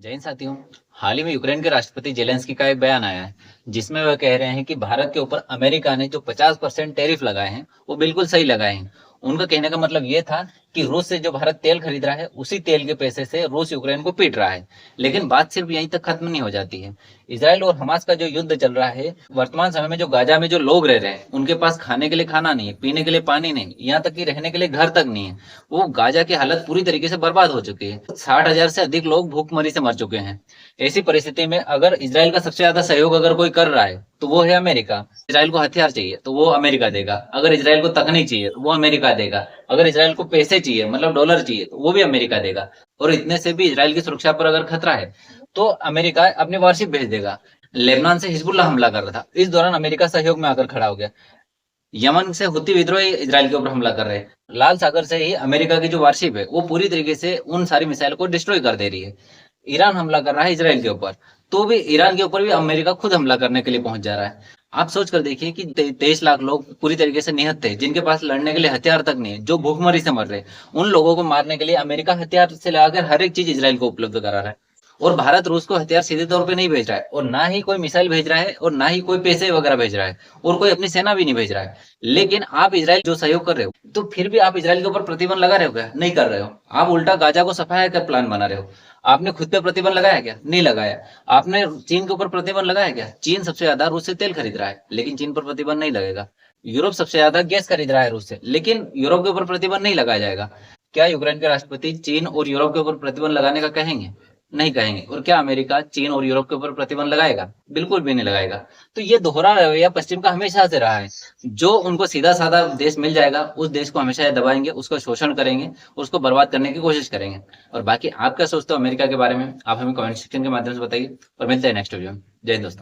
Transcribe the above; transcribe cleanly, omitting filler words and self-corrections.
जय हिंद साथियों। हाल ही में यूक्रेन के राष्ट्रपति जेलेंस्की का एक बयान आया है जिसमें वह कह रहे हैं कि भारत के ऊपर अमेरिका ने जो 50% टैरिफ लगाए हैं वो बिल्कुल सही लगाए हैं। उनका कहने का मतलब ये था कि रूस से जो भारत तेल खरीद रहा है उसी तेल के पैसे से रूस यूक्रेन को पीट रहा है। लेकिन बात सिर्फ यहीं तक खत्म नहीं हो जाती है। इसराइल और हमास का जो युद्ध चल रहा है, वर्तमान समय में जो गाजा में जो लोग रह रहे हैं उनके पास खाने के लिए खाना नहीं है, पीने के लिए पानी नहीं, यहाँ तक कि रहने के लिए घर तक नहीं है। वो गाजा की हालत पूरी तरीके से बर्बाद हो चुकी है। 60,000 से अधिक लोग भूखमरी से मर चुके हैं। ऐसी परिस्थिति में अगर इसराइल का सबसे ज्यादा सहयोग अगर कोई कर रहा है तो वो है अमेरिका। इसराइल को हथियार चाहिए तो वो अमेरिका देगा, अगर इसराइल को तकनीक चाहिए तो वो अमेरिका देगा, अगर इसराइल को पैसे चाहिए मतलब डॉलर चाहिए तो वो भी अमेरिका देगा। और इतने से भी इसराइल की सुरक्षा पर अगर खतरा है तो अमेरिका अपने वारशिप भेज देगा। लेबनान से हिजबुल्लाह हमला कर रहा था, इस दौरान अमेरिका सहयोग में आकर खड़ा हो गया। यमन से हुती विद्रोही इसराइल के ऊपर हमला कर रहे हैं। लाल सागर से ही अमेरिका की जो वारशिप है वो पूरी तरीके से उन सारी मिसाइल को डिस्ट्रॉय कर दे रही है। ईरान हमला कर रहा है इसराइल के ऊपर, तो भी ईरान के ऊपर भी अमेरिका खुद हमला करने के लिए पहुंच जा रहा है। आप सोच कर देखिए कि 23 लाख लोग पूरी तरीके से निहत्थे थे, जिनके पास लड़ने के लिए हथियार तक नहीं है, जो भूखमरी से मर रहे हैं, उन लोगों को मारने के लिए अमेरिका हथियार से लगाकर हर एक चीज इसराइल को उपलब्ध करा रहा है। और भारत रूस को हथियार सीधे तौर पे नहीं भेज रहा है, और ना ही कोई मिसाइल भेज रहा है, और ना ही कोई पैसे वगैरह भेज रहा है, और कोई अपनी सेना भी नहीं भेज रहा है। लेकिन आप इसराइल जो सहयोग कर रहे हो, तो फिर भी आप इसराइल के ऊपर प्रतिबंध लगा रहे हो क्या? नहीं कर रहे हो। आप उल्टा गाजा को सफाया कर प्लान बना रहे हो। आपने खुद पे प्रतिबंध लगाया क्या? नहीं लगाया। आपने चीन के ऊपर प्रतिबंध लगाया क्या? चीन सबसे ज्यादा रूस से तेल खरीद रहा है, लेकिन चीन पर प्रतिबंध नहीं लगेगा। यूरोप सबसे ज्यादा गैस खरीद रहा है रूस से, लेकिन यूरोप के ऊपर प्रतिबंध नहीं लगाया जाएगा। क्या यूक्रेन के राष्ट्रपति चीन और यूरोप के ऊपर प्रतिबंध लगाने का कहेंगे? नहीं कहेंगे। और क्या अमेरिका चीन और यूरोप के ऊपर प्रतिबंध लगाएगा? बिल्कुल भी नहीं लगाएगा। तो ये दोहरा रवैया पश्चिम का हमेशा से रहा है। जो उनको सीधा साधा देश मिल जाएगा उस देश को हमेशा ये दबाएंगे, उसको शोषण करेंगे, उसको बर्बाद करने की कोशिश करेंगे। और बाकी आप क्या सोचते हो अमेरिका के बारे में, आप हमें कमेंट सेक्शन के माध्यम से बताइए। और मिलते हैं नेक्स्ट वीडियो में। जय हिंद दोस्तों।